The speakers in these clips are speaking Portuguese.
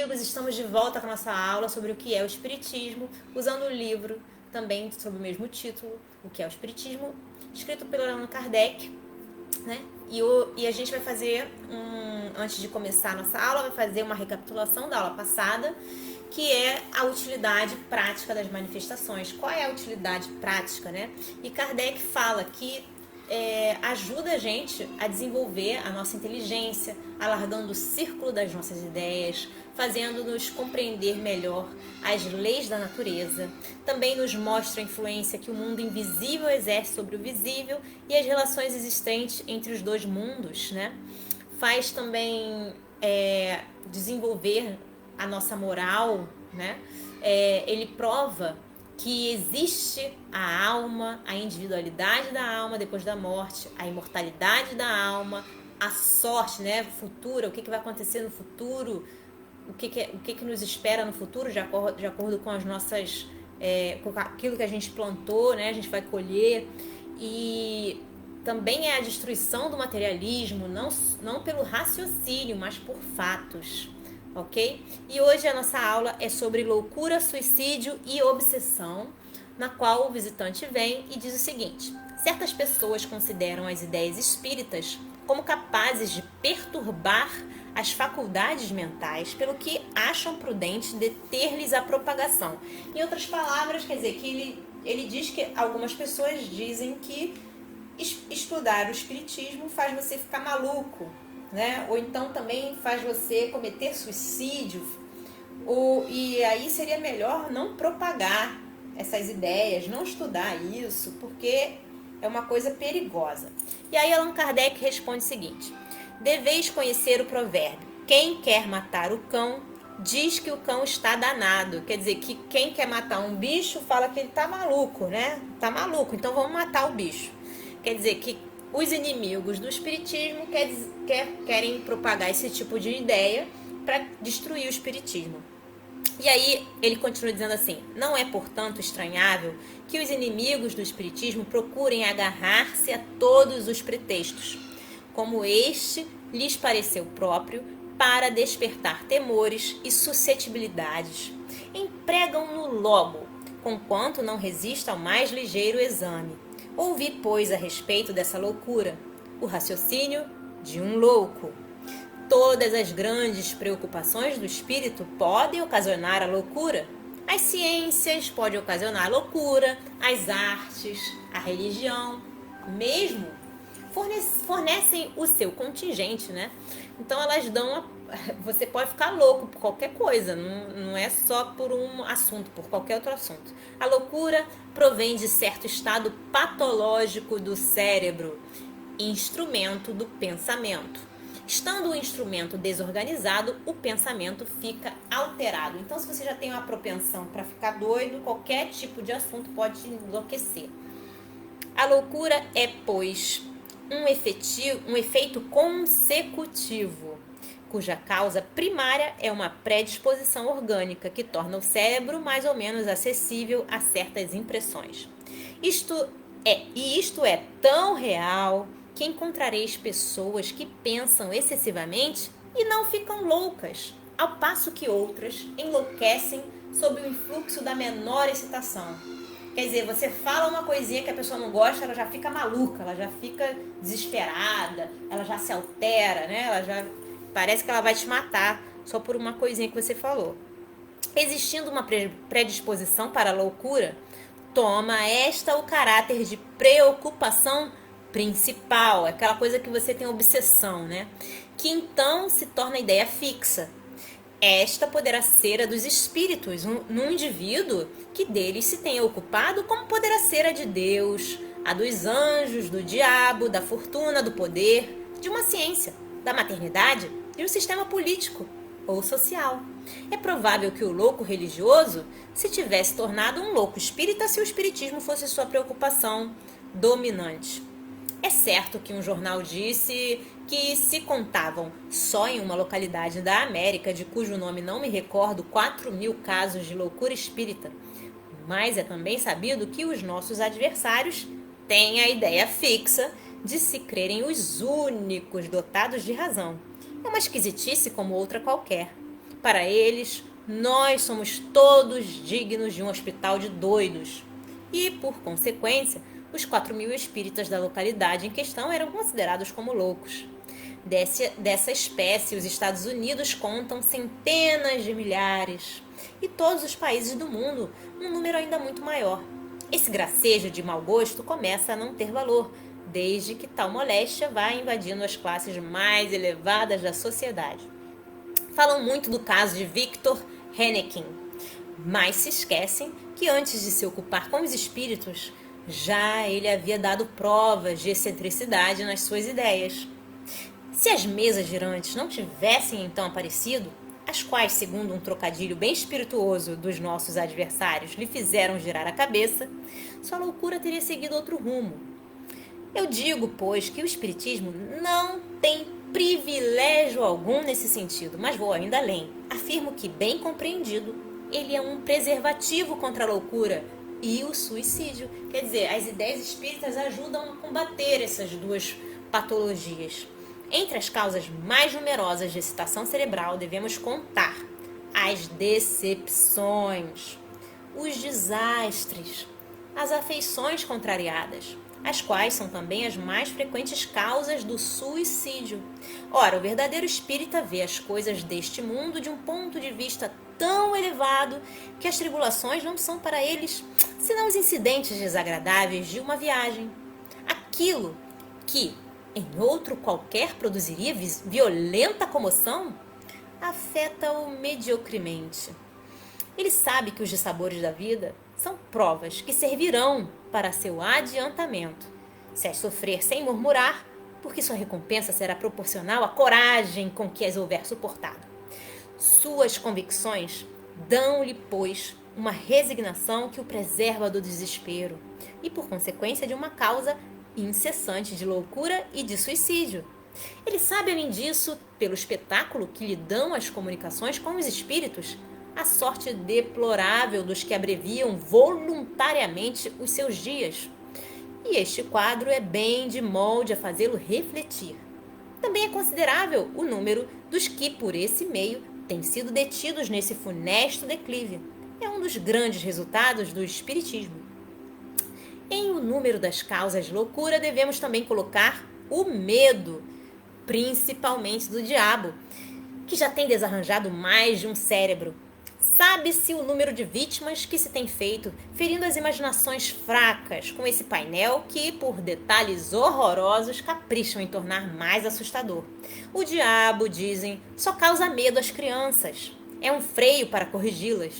amigos, estamos de volta com a nossa aula sobre o que é o Espiritismo, usando o livro também sob o mesmo título, O que é o Espiritismo, escrito pelo Allan Kardec, né? E a gente vai fazer, antes de começar a nossa aula, vai fazer uma recapitulação da aula passada, que é a utilidade prática das manifestações. Qual é a utilidade prática, né? E Kardec fala que ajuda a gente a desenvolver a nossa inteligência, alargando o círculo das nossas ideias, fazendo-nos compreender melhor as leis da natureza. Também nos mostra a influência que o mundo invisível exerce sobre o visível e as relações existentes entre os dois mundos, né? Faz também desenvolver a nossa moral, né? Ele prova que existe a alma, a individualidade da alma depois da morte, a imortalidade da alma, a sorte, né, futura, o que vai acontecer no futuro, o que nos espera no futuro, de acordo com as nossas, com aquilo que a gente plantou, né, a gente vai colher. E também é a destruição do materialismo, não pelo raciocínio, mas por fatos. Ok? E hoje a nossa aula é sobre loucura, suicídio e obsessão, na qual o visitante vem e diz o seguinte: certas pessoas consideram as ideias espíritas como capazes de perturbar as faculdades mentais, pelo que acham prudente deter-lhes a propagação. Em outras palavras, quer dizer que ele diz que algumas pessoas dizem que estudar o espiritismo faz você ficar maluco, né? Ou então também faz você cometer suicídio, e aí seria melhor não propagar essas ideias, não estudar isso, porque é uma coisa perigosa. E aí Allan Kardec responde o seguinte: deveis conhecer o provérbio, quem quer matar o cão, diz que o cão está danado. Quer dizer que quem quer matar um bicho fala que ele está maluco, né? Está maluco, então vamos matar o bicho. Quer dizer que os inimigos do espiritismo querem propagar esse tipo de ideia para destruir o espiritismo. E aí ele continua dizendo assim: não é, portanto, estranhável que os inimigos do espiritismo procurem agarrar-se a todos os pretextos, como este lhes pareceu próprio, para despertar temores e suscetibilidades. Empregam-no logo, conquanto não resista ao mais ligeiro exame. Ouvi, pois, a respeito dessa loucura, o raciocínio de um louco. Todas as grandes preocupações do espírito podem ocasionar a loucura. As ciências podem ocasionar a loucura, as artes, a religião, mesmo fornecem o seu contingente, né? Então elas dão você pode ficar louco por qualquer coisa, não é só por um assunto, por qualquer outro assunto. A loucura provém de certo estado patológico do cérebro, instrumento do pensamento. Estando o instrumento desorganizado, o pensamento fica alterado. Então, se você já tem uma propensão para ficar doido, qualquer tipo de assunto pode te enlouquecer. A loucura é, pois, um efeito consecutivo, cuja causa primária é uma predisposição orgânica que torna o cérebro mais ou menos acessível a certas impressões. Isto é tão real que encontrareis pessoas que pensam excessivamente e não ficam loucas, ao passo que outras enlouquecem sob o influxo da menor excitação. Quer dizer, você fala uma coisinha que a pessoa não gosta, ela já fica maluca, ela já fica desesperada, ela já se altera, né? Ela já parece que ela vai te matar só por uma coisinha que você falou. Existindo uma predisposição para a loucura, toma esta o caráter de preocupação principal, aquela coisa que você tem obsessão, né? Que então se torna ideia fixa. Esta poderá ser a dos espíritos, num indivíduo que deles se tenha ocupado, como poderá ser a de Deus, a dos anjos, do diabo, da fortuna, do poder, de uma ciência, da maternidade, de um sistema político ou social. É provável que o louco religioso se tivesse tornado um louco espírita se o espiritismo fosse sua preocupação dominante. É certo que um jornal disse que se contavam só em uma localidade da América, de cujo nome não me recordo, 4.000 casos de loucura espírita. Mas é também sabido que os nossos adversários têm a ideia fixa de se crerem os únicos dotados de razão. É uma esquisitice como outra qualquer. Para eles, nós somos todos dignos de um hospital de doidos. E, por consequência, os 4.000 espíritas da localidade em questão eram considerados como loucos. Dessa espécie, os Estados Unidos contam centenas de milhares. E todos os países do mundo, um número ainda muito maior. Esse gracejo de mau gosto começa a não ter valor, desde que tal moléstia vá invadindo as classes mais elevadas da sociedade. Falam muito do caso de Victor Hennequin, mas se esquecem que antes de se ocupar com os espíritos, já ele havia dado provas de excentricidade nas suas ideias. Se as mesas girantes não tivessem então aparecido, as quais, segundo um trocadilho bem espirituoso dos nossos adversários, lhe fizeram girar a cabeça, sua loucura teria seguido outro rumo. Eu digo, pois, que o espiritismo não tem privilégio algum nesse sentido, mas vou ainda além. Afirmo que, bem compreendido, ele é um preservativo contra a loucura e o suicídio. Quer dizer, as ideias espíritas ajudam a combater essas duas patologias. Entre as causas mais numerosas de excitação cerebral, devemos contar as decepções, os desastres, as afeições contrariadas, as quais são também as mais frequentes causas do suicídio. Ora, o verdadeiro espírita vê as coisas deste mundo de um ponto de vista tão elevado que as tribulações não são para eles senão os incidentes desagradáveis de uma viagem. Aquilo que em outro qualquer produziria violenta comoção, afeta-o mediocremente. Ele sabe que os dissabores da vida são provas que servirão para seu adiantamento. Se as sofrer sem murmurar, porque sua recompensa será proporcional à coragem com que as houver suportado. Suas convicções dão-lhe, pois, uma resignação que o preserva do desespero e, por consequência, de uma causa incessante de loucura e de suicídio. Ele sabe, além disso, pelo espetáculo que lhe dão as comunicações com os espíritos, a sorte deplorável dos que abreviam voluntariamente os seus dias. E este quadro é bem de molde a fazê-lo refletir. Também é considerável o número dos que, por esse meio, têm sido detidos nesse funesto declive. É um dos grandes resultados do espiritismo. Em o número das causas de loucura, devemos também colocar o medo, principalmente do diabo, que já tem desarranjado mais de um cérebro. Sabe-se o número de vítimas que se tem feito, ferindo as imaginações fracas com esse painel que, por detalhes horrorosos, capricham em tornar mais assustador. O diabo, dizem, só causa medo às crianças. É um freio para corrigi-las.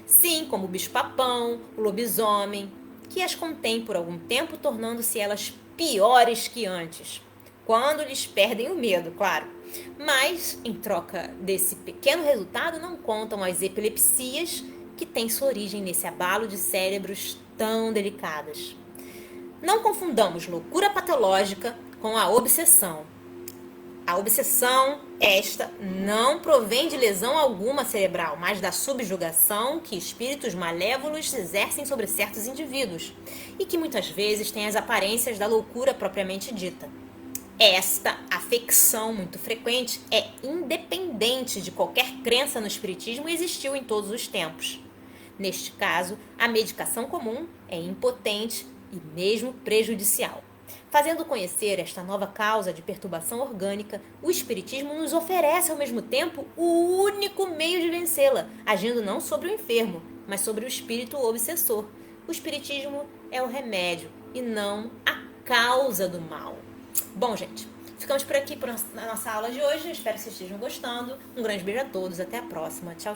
Sim, como o bicho-papão, o lobisomem, que as contém por algum tempo, tornando-se elas piores que antes, quando lhes perdem o medo, claro. Mas, em troca desse pequeno resultado, não contam as epilepsias que têm sua origem nesse abalo de cérebros tão delicadas. Não confundamos loucura patológica com a obsessão. A obsessão, esta, não provém de lesão alguma cerebral, mas da subjugação que espíritos malévolos exercem sobre certos indivíduos e que muitas vezes tem as aparências da loucura propriamente dita. Esta afecção muito frequente é independente de qualquer crença no espiritismo e existiu em todos os tempos. Neste caso, a medicação comum é impotente e mesmo prejudicial. Fazendo conhecer esta nova causa de perturbação orgânica, o espiritismo nos oferece ao mesmo tempo o único meio de vencê-la, agindo não sobre o enfermo, mas sobre o espírito obsessor. O espiritismo é o remédio e não a causa do mal. Bom, gente, ficamos por aqui na nossa aula de hoje. Eu espero que vocês estejam gostando. Um grande beijo a todos. Até a próxima. Tchau.